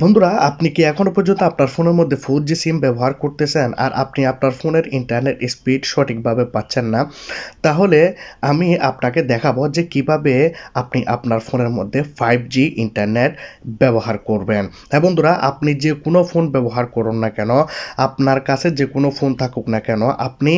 বন্ধুরা, আপনি কি এখনো পর্যন্ত আপনার ফোনের মধ্যে 4G সিম ব্যবহার করতেছেন আর আপনি আপনার ফোনের ইন্টারনেট স্পিড সঠিকভাবে পাচ্ছেন না? তাহলে আমি আপনাকে দেখাবো যে কিভাবে আপনি আপনার ফোনের মধ্যে 5G ইন্টারনেট ব্যবহার করবেন। হ্যাঁ বন্ধুরা, আপনি যে কোনো ফোন ব্যবহার করুন না কেন, আপনার কাছে যে কোনো ফোন থাকুক না কেন, আপনি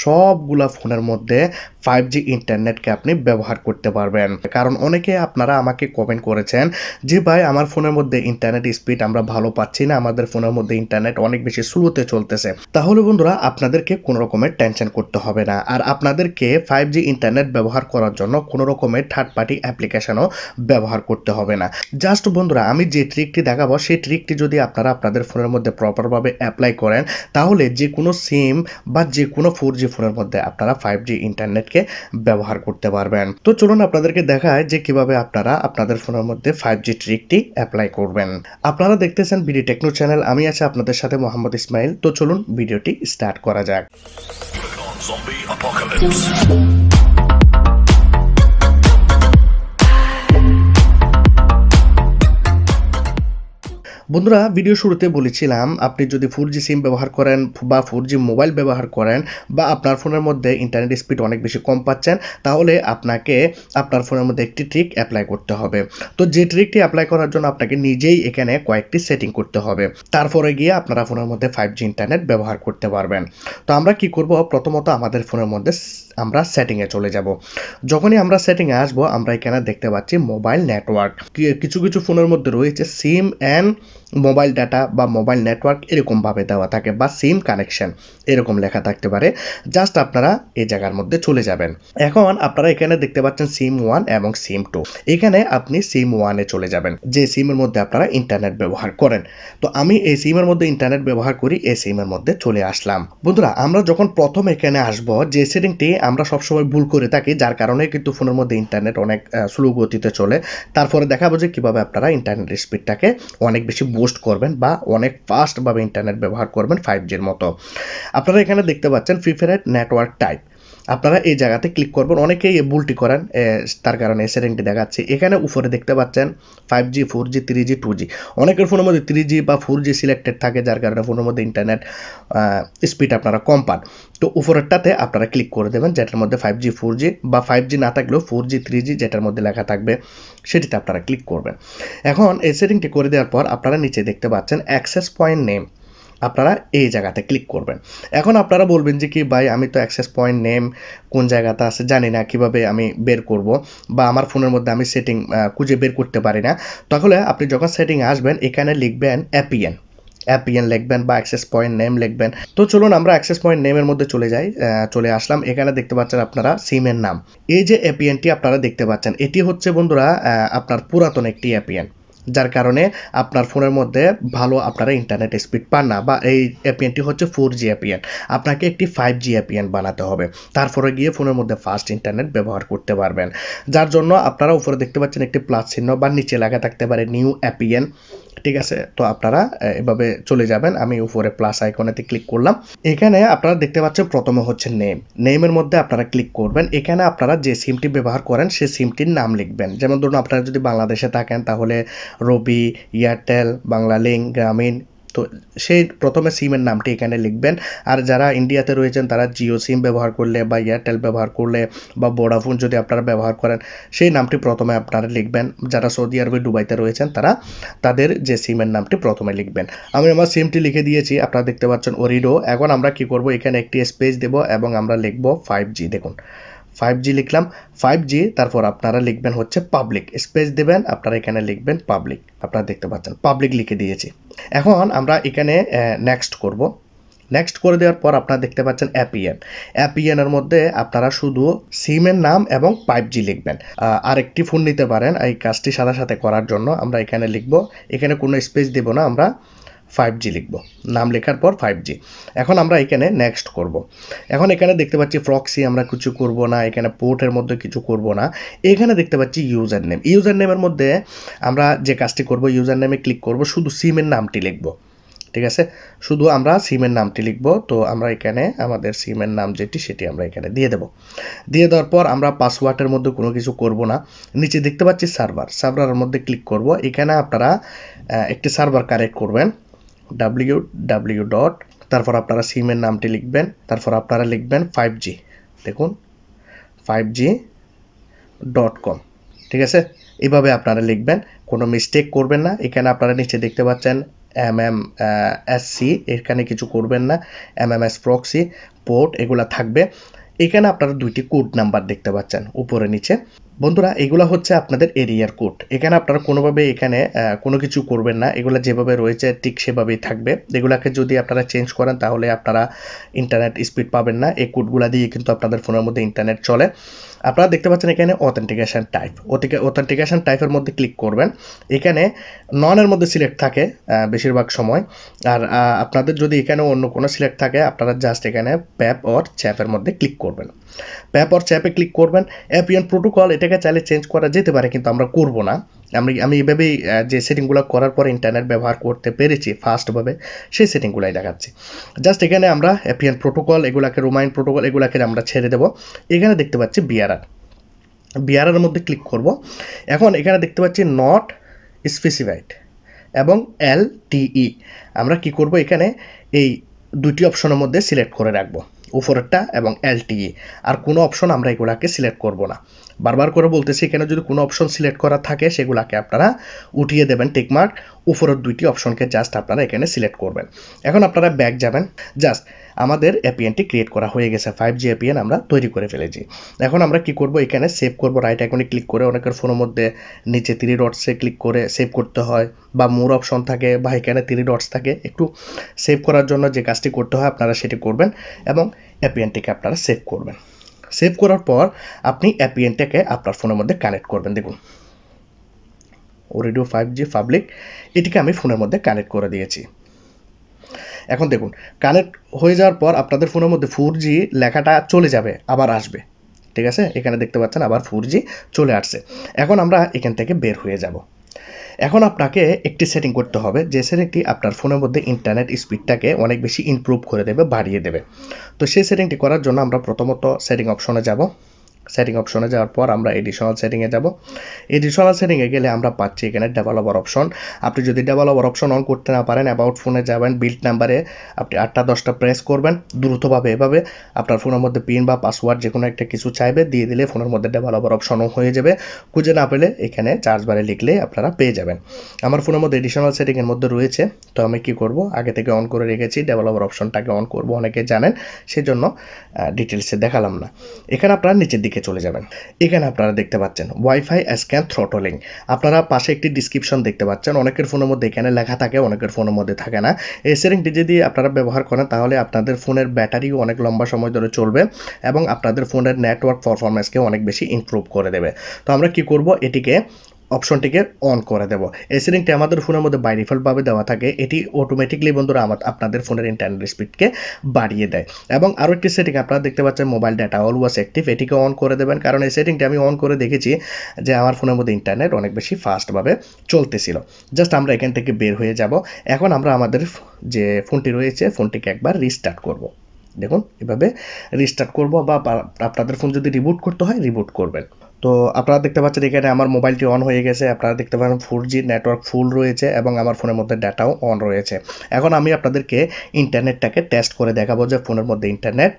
সবগুলা ফোনের মধ্যে 5G ইন্টারনেটকে আপনি ব্যবহার করতে পারবেন। কারণ অনেকে আপনারা আমাকে কমেন্ট করেছেন যে ভাই আমার ফোনের মধ্যে ইন্টারনেট স্পিড আমরা ভালো পাচ্ছি না, আমাদের ফোনের মধ্যে ইন্টারনেট অনেক বেশি স্লোতে চলতেছে। তাহলে বন্ধুরা, আপনাদেরকে কোনো রকমের টেনশন করতে হবে না, আর আপনাদেরকে 5G ইন্টারনেট ব্যবহার করার জন্য কোনো রকমের থার্ড পার্টি অ্যাপ্লিকেশনও ব্যবহার করতে হবে না। জাস্ট বন্ধুরা, আমি যে ট্রিকটি দেখাবো সেই ট্রিকটি যদি আপনারা আপনাদের ফোনের মধ্যে প্রপারভাবে অ্যাপ্লাই করেন, তাহলে যে কোনো সিম বা যে কোনো 4G ফোনের মধ্যে আপনারা 5G ইন্টারনেটকে ব্যবহার করতে পারবেন। তো চলুন আপনাদেরকে দেখায় যে কিভাবে আপনারা আপনাদের ফোনের মধ্যে 5G ট্রিকটি অ্যাপ্লাই করবেন। আপনারা দেখতেছেন বিডি টেকনো চ্যানেল, আমি আছি আপনাদের সাথে মোহাম্মদ ইসমাইল। তো চলুন ভিডিওটি স্টার্ট করা যাক। বন্ধুরা, ভিডিও শুরুতে বলেছিলাম আপনি যদি 4G সিম ব্যবহার করেন বা 4G মোবাইল ব্যবহার করেন বা আপনার ফোনের মধ্যে ইন্টারনেট স্পিড অনেক বেশি কম পাচ্ছেন, তাহলে আপনাকে আপনার ফোনের মধ্যে একটি ট্রিক অ্যাপ্লাই করতে হবে। তো যে ট্রিকটি অ্যাপ্লাই করার জন্য আপনাকে নিজেই এখানে কয়েকটি সেটিং করতে হবে, তারপরে গিয়ে আপনারা ফোনের মধ্যে 5G ইন্টারনেট ব্যবহার করতে পারবেন। তো আমরা কি করব, প্রথমত আমাদের ফোনের মধ্যে আমরা সেটিংয়ে চলে যাব। যখনই আমরা সেটিংয়ে আসবো, আমরা এখানে দেখতে পাচ্ছি মোবাইল নেটওয়ার্ক। কিছু কিছু ফোনের মধ্যে রয়েছে সিম অ্যান্ড মোবাইল ডাটা বা মোবাইল নেটওয়ার্ক এরকমভাবে দেওয়া থাকে, বা সিম কানেকশন এরকম লেখা থাকতে পারে। জাস্ট আপনারা এই জায়গার মধ্যে চলে যাবেন। এখন আপনারা এখানে দেখতে পাচ্ছেন সিম 1 এবং সিম 2। এখানে আপনি সিম 1-এ চলে যাবেন, যে সিমের মধ্যে আপনারা ইন্টারনেট ব্যবহার করেন। তো আমি এই সিমের মধ্যে ইন্টারনেট ব্যবহার করি, এই সিমের মধ্যে চলে আসলাম। বন্ধুরা, আমরা যখন প্রথম এখানে আসব, যে সেটিংটি আমরা সবসময় ভুল করে থাকি, যার কারণে কিন্তু ফোনের মধ্যে ইন্টারনেট অনেক স্লো গতিতে চলে। তারপরে দেখাবো যে কিভাবে আপনারা ইন্টারনেট স্পিডটাকে অনেক বেশি বুস্ট করবেন বা অনেক ফাস্টভাবে ইন্টারনেট ব্যবহার করবেন 5Gর মতো। আপনারা এখানে দেখতে পাচ্ছেন প্রিফারেড নেটওয়ার্ক টাইপ। আপনারা এই জায়গাতে ক্লিক করবেন। অনেকেই এই ভুলটি করেন, তার কারণে এই সেটিংটি দেখাচ্ছি। এখানে উপরে দেখতে পাচ্ছেন 5G, 4G, 3G, 2G। অনেকের ফোনের মধ্যে 3G বা 4G সিলেক্টেড থাকে, যার কারণে ফোনের মধ্যে ইন্টারনেট স্পিড আপনারা কম পান। তো উপরেরটাতে আপনারা ক্লিক করে দেবেন, যেটার মধ্যে 5G, 4G বা 5G না থাকলেও 4G, 3G যেটার মধ্যে লেখা থাকবে সেটিতে আপনারা ক্লিক করবেন। এখন এই সেটিংটি করে দেওয়ার পর আপনারা নিচে দেখতে পাচ্ছেন অ্যাক্সেস পয়েন্ট নেম। আপনারা এই জায়গাতে ক্লিক করবেন। এখন আপনারা বলবেন যে কি ভাই, আমি তো অ্যাক্সেস পয়েন্ট নেম কোন জায়গাতে আছে জানি না, কিভাবে আমি বের করব, বা আমার ফোনের মধ্যে আমি সেটিং খুঁজে বের করতে পারি না। তাহলে আপনি যখন সেটিং আসবেন, এখানে লিখবেন APN লিখবেন বা অ্যাক্সেস পয়েন্ট নেম লিখবেন। তো চলুন আমরা অ্যাক্সেস পয়েন্ট নেমের মধ্যে চলে যাই। চলে আসলাম। এখানে দেখতে পাচ্ছেন আপনারা সিমের নাম। এই যে APNটি আপনারা দেখতে পাচ্ছেন, এটি হচ্ছে বন্ধুরা আপনার পুরাতন একটি APN, যার কারণে আপনার ফোনের মধ্যে ভালো আপনারা ইন্টারনেট স্পিড পান না, বা এই APNটি হচ্ছে 4G APN। আপনাকে একটি 5G APN বানাতে হবে, তারপরে গিয়ে ফোনের মধ্যে ফাস্ট ইন্টারনেট ব্যবহার করতে পারবেন। যার জন্য আপনারা উপরে দেখতে পাচ্ছেন একটি প্লাস চিহ্ন বা নিচে লেখা থাকতে পারে নিউ APN। ঠিক আছে, তো আপনারা এভাবে চলে যাবেন। আমি উপরে প্লাস আইকনেতে ক্লিক করলাম। এখানে আপনারা দেখতে পাচ্ছেন প্রথমে হচ্ছে নেমের মধ্যে আপনারা ক্লিক করবেন। এখানে আপনারা যে সিমটি ব্যবহার করেন সেই সিমটির নাম লিখবেন। যেমন ধরুন আপনারা যদি বাংলাদেশে থাকেন, তাহলে রবি, এয়ারটেল, বাংলালিংক, গ্রামীণ। তো সেই প্রথমে সিমের নামটি এখানে লিখবেন। আর যারা ইন্ডিয়াতে রয়েছেন, তারা জিও সিম ব্যবহার করলে বা এয়ারটেল ব্যবহার করলে বা ভোডাফোন যদি আপনারা ব্যবহার করেন, সেই নামটি প্রথমে আপনারা লিখবেন। যারা সৌদি আরবে, দুবাইতে রয়েছেন, তারা তাদের যে সিমের নামটি প্রথমে লিখবেন। আমি আমার সিমটি লিখে দিয়েছি, আপনারা দেখতে পাচ্ছেন ওরিডো। এখন আমরা কি করব, এখানে একটি স্পেস দেব এবং আমরা লিখব 5G। দেখুন 5G লিখলাম, 5G, তারপর আপনারা লিখবেন হচ্ছে পাবলিক, স্পেস দেবেন, আপনারা এখানে লিখবেন পাবলিক। আপনারা দেখতে পাচ্ছেন পাবলিক লিখে দিয়েছি। এখন আমরা এখানে নেক্সট করব। নেক্সট করে দেওয়ার পর আপনারা দেখতে পাচ্ছেন APN এর মধ্যে আপনারা শুধু সিমের নাম এবং 5G লিখবেন। আরেকটি ফোন নিতে পারেন এই কাজটি সাথে সাথে করার জন্য। আমরা এখানে লিখব, এখানে কোনো স্পেস দেব না, আমরা 5G লিখব, নাম লেখার পর 5G। এখন আমরা এখানে নেক্সট করব। এখন এখানে দেখতে পাচ্ছি প্রক্সি, আমরা কিছু করব না, এখানে পোর্টের মধ্যে কিছু করব না। এখানে দেখতে পাচ্ছি ইউজার নেমের মধ্যে আমরা যে কাজটি করব, ইউজার নেমে ক্লিক করব, শুধু সিমের নামটি লিখব। ঠিক আছে, শুধু আমরা সিমের নামটি লিখব। তো আমরা এখানে আমাদের সিমের নাম যেটি সেটি আমরা এখানে দিয়ে দেব। দিয়ে দেওয়ার পর আমরা পাসওয়ার্ডের মধ্যে কোনো কিছু করব না। নিচে দেখতে পাচ্ছি সার্ভারের মধ্যে ক্লিক করব। এখানে আপনারা একটি সার্ভার কানেক্ট করবেন, www. তারপর আপনারা সিমের নামটি লিখবেন, তারপর আপনারা লিখবেন 5G, দেখুন 5G.com, ঠিক আছে, এইভাবে আপনারা লিখবেন, কোনো মিস্টেক করবেন না। এখানে আপনারা নিচে দেখতে পাচ্ছেন MMSC, এখানে কিছু করবেন না, MMS প্রক্সি পোর্ট এগুলা থাকবে। এখানে আপনারা দুইটি কোড নাম্বার দেখতে পাচ্ছেন উপরে নিচে। বন্ধুরা এগুলা হচ্ছে আপনাদের এরিয়ার কোড। এখানে আপনারা কোনোভাবে এখানে কোনো কিছু করবেন না, এগুলা যেভাবে রয়েছে ঠিক সেভাবেই থাকবে। এগুলাকে যদি আপনারা চেঞ্জ করেন তাহলে আপনারা ইন্টারনেট স্পিড পাবেন না। এই কোডগুলা দিয়ে কিন্তু আপনাদের ফোনের মধ্যে ইন্টারনেট চলে। আপনারা দেখতে পাচ্ছেন এখানে অথেন্টিকেশন টাইপ, অথেন্টিকেশন টাইপের মধ্যে ক্লিক করবেন। এখানে ননের মধ্যে সিলেক্ট থাকে বেশিরভাগ সময়, আর আপনাদের যদি এখানে অন্য কোনো সিলেক্ট থাকে আপনারা জাস্ট এখানে প্যাপ অর চ্যাপের মধ্যে ক্লিক করবেন। প্যাপ অর চ্যাপে ক্লিক করবেন। APN প্রোটোকল এটাকে চাইলে চেঞ্জ করা যেতে পারে, কিন্তু আমরা করব না। আমি এভাবেই যে সেটিংগুলো করার পর ইন্টারনেট ব্যবহার করতে পেরেছি ফাস্টভাবে, সেই সেটিংগুলাই দেখাচ্ছি। জাস্ট এখানে আমরা APN প্রোটোকল এগুলাকে, রোমাইন প্রোটোকল এগুলাকে আমরা ছেড়ে দেব। এখানে দেখতে পাচ্ছি বিআরআর মধ্যে ক্লিক করব। এখন এখানে দেখতে পাচ্ছি নট স্পেসিফাইড এবং LTE। আমরা কি করব, এখানে এই দুইটি অপশনের মধ্যে সিলেক্ট করে রাখবো, উপরেরটা এবং LTE। আর কোনো অপশন আমরা এগুলাকে সিলেক্ট করব না। বারবার করে বলতেছি, এখানে যদি কোনো অপশন সিলেক্ট করা থাকে সেগুলাকে আপনারা উঠিয়ে দেবেন টিকমার্ক, উপরের দুইটি অপশনকে জাস্ট আপনারা এখানে সিলেক্ট করবেন। এখন আপনারা ব্যাক যাবেন। জাস্ট আমাদের APNটি ক্রিয়েট করা হয়ে গেছে, 5G APN আমরা তৈরি করে ফেলেছি। এখন আমরা কি করব, এখানে সেভ করব। রাইট আইকনে ক্লিক করে, অনেকের ফোনের মধ্যে নিচে 3 ডটসে ক্লিক করে সেভ করতে হয়, বা মোর অপশন থাকে, বা এখানে 3 ডটস থাকে। একটু সেভ করার জন্য যে কাজটি করতে হয় আপনারা সেটি করবেন এবং APNটিকে আপনারা সেভ করবেন। সেভ করার পর আপনি APNটাকে আপনার ফোনের মধ্যে কানেক্ট করবেন। দেখুন রেডিও 5G পাবলিক, এটিকে আমি ফোনের মধ্যে কানেক্ট করে দিয়েছি। এখন দেখুন কানেক্ট হয়ে যাওয়ার পর আপনাদের ফোনের মধ্যে 4G লেখাটা চলে যাবে, আবার আসবে, ঠিক আছে। এখানে দেখতে পাচ্ছেন আবার 4G চলে আসছে। এখন আমরা এখান থেকে বের হয়ে যাব। এখন আপনাকে একটি সেটিং করতে হবে, যে সেটিংটি আপনার ফোনের মধ্যে ইন্টারনেট স্পিডটাকে অনেক বেশি ইমপ্রুভ করে দেবে, বাড়িয়ে দেবে। তো সেই সেটিংটি করার জন্য আমরা প্রথমত সেটিং অপশনে যাব। সেটিং অপশনে যাওয়ার পর আমরা এডিশনাল সেটিংয়ে যাব। এডিশনাল সেটিংয়ে গেলে আমরা পাচ্ছি এখানে ডেভেলপার অপশন। আপনি যদি ডেভেলপার অপশন অন করতে না পারেন, অ্যাবাউট ফোনে যাবেন, বিল্ড নাম্বারে আপনি 8টা 10টা প্রেস করবেন দ্রুতভাবে। এভাবে আপনার ফোনের মধ্যে পিন বা পাসওয়ার্ড যে কোনো একটা কিছু চাইবে, দিয়ে দিলে ফোনের মধ্যে ডেভেলপার অপশনও হয়ে যাবে। খুঁজে না পেলে এখানে চার্জ বারে লিখলে আপনারা পেয়ে যাবেন। আমার ফোনের মধ্যে এডিশনাল সেটিংয়ের মধ্যে রয়েছে। তো আমি কি করব, আগে থেকে অন করে রেখেছি, ডেভেলপার অপশনটাকে অন করব, অনেকে জানেন, সেজন্য ডিটেলসে দেখালাম না। এখানে আপনারা নিচের দিকে চলে যাবেন। এখানে আপনারা দেখতে পাচ্ছেন ওয়াইফাই স্ক্যান থ্রটলিং। আপনারা পাশে একটি ডিসক্রিপশন দেখতে পাচ্ছেন। অনেকের ফোনের মধ্যে এখানে লেখা থাকে, অনেকের ফোনের মধ্যে থাকে না। এই সেটিংটি যদি আপনারা ব্যবহার করেন তাহলে আপনাদের ফোনের ব্যাটারিও অনেক লম্বা সময় ধরে চলবে এবং আপনাদের ফোনের নেটওয়ার্ক পারফরম্যান্সকে অনেক বেশি ইমপ্রুভ করে দেবে। তো আমরা কি করব, এটিকে অপশনটিকে অন করে দেব। এই সেটিংটি আমাদের ফোনের মধ্যে বাই ডিফল্টভাবে দেওয়া থাকে। এটি অটোমেটিকলি বন্ধুরা আপনাদের ফোনের ইন্টারনেট স্পিডকে বাড়িয়ে দেয়। এবং আরও একটি সেটিং আপনারা দেখতে পাচ্ছেন, মোবাইল ডাটা অলওয়েজ অ্যাক্টিভ, এটিকে অন করে দেবেন। কারণ এই সেটিংটি আমি অন করে দেখেছি যে আমার ফোনের মধ্যে ইন্টারনেট অনেক বেশি ফাস্টভাবে চলতেছিল। জাস্ট আমরা এখান থেকে বের হয়ে যাব। এখন আমরা আমাদের যে ফোনটি রয়েছে ফোনটিকে একবার রিস্টার্ট করব। দেখুন এভাবে রিস্টার্ট করব, বা আপনাদের ফোন যদি রিবুট করতে হয় রিবুট করবেন। তো আপনারা দেখতে পাচ্ছেন এখানে আমার মোবাইলটি অন হয়ে গেছে। আপনারা দেখতে পাচ্ছেন 4G নেটওয়ার্ক ফুল রয়েছে এবং আমার ফোনের মধ্যে ডাটাও অন রয়েছে। এখন আমি আপনাদেরকে ইন্টারনেটটাকে টেস্ট করে দেখাবো যে ফোনের মধ্যে ইন্টারনেট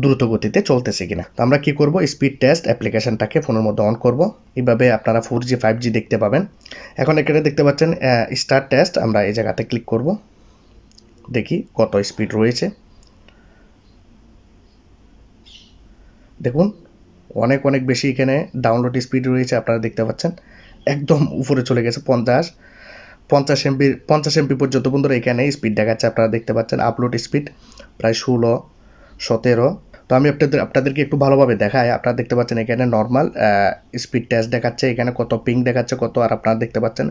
দ্রুত গতিতে চলতেছে কিনা। তো আমরা কি করব, স্পিড টেস্ট অ্যাপ্লিকেশনটাকে ফোনের মধ্যে অন করব। এইভাবে আপনারা 4G 5G দেখতে পাবেন। এখন এখানে দেখতে পাচ্ছেন স্টার্ট টেস্ট, আমরা এই জায়গাতে ক্লিক করব, দেখি কত স্পিড রয়েছে। দেখুন অনেক অনেক বেশি এখানে ডাউনলোড স্পিড রয়েছে। আপনারা দেখতে পাচ্ছেন একদম উপরে চলে গেছে 50 MB পর্যন্ত বন্ধুরা এখানে স্পিড দেখাচ্ছে। আপনারা দেখতে পাচ্ছেন আপলোড স্পিড প্রায় 16 17। তো আমি আপনাদেরকে একটু ভালোভাবে দেখাই। আপনারা দেখতে পাচ্ছেন এখানে নর্মাল স্পিড টেস্ট দেখাচ্ছে, এখানে কত পিং দেখাচ্ছে কত, আর আপনারা দেখতে পাচ্ছেন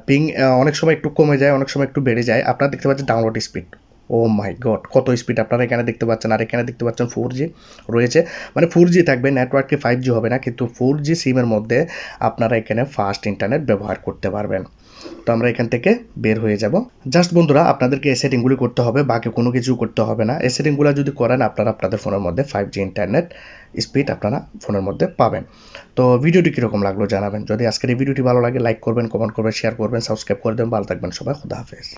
পিং অনেক সময় একটু কমে যায়, অনেক সময় একটু বেড়ে যায়। আপনারা দেখতে পাচ্ছেন ডাউনলোড স্পিড, ও মাই গড কত স্পিড আপনারা এখানে দেখতে পাচ্ছেন। আর এখানে দেখতে পাচ্ছেন 4G রয়েছে, মানে 4G থাকবে, নেটওয়ার্কে 5G হবে না, কিন্তু 4G সিমের মধ্যে আপনারা এখানে ফাস্ট ইন্টারনেট ব্যবহার করতে পারবেন। তো আমরা এখান থেকে বের হয়ে যাব। জাস্ট বন্ধুরা আপনাদেরকে এই সেটিংগুলি করতে হবে, বাকি কোনো কিছু করতে হবে না। এই সেটিংগুলো যদি করেন আপনারা আপনাদের ফোনের মধ্যে 5G ইন্টারনেট স্পিড আপনারা ফোনের মধ্যে পাবেন। তো ভিডিওটি কীরকম লাগলো জানাবেন। যদি আজকের এই ভিডিওটি ভালো লাগে লাইক করবেন, কমেন্ট করবেন, শেয়ার করবেন, সাবস্ক্রাইব করে দেবেন। ভালো থাকবেন সবাই, খুদা হাফেজ।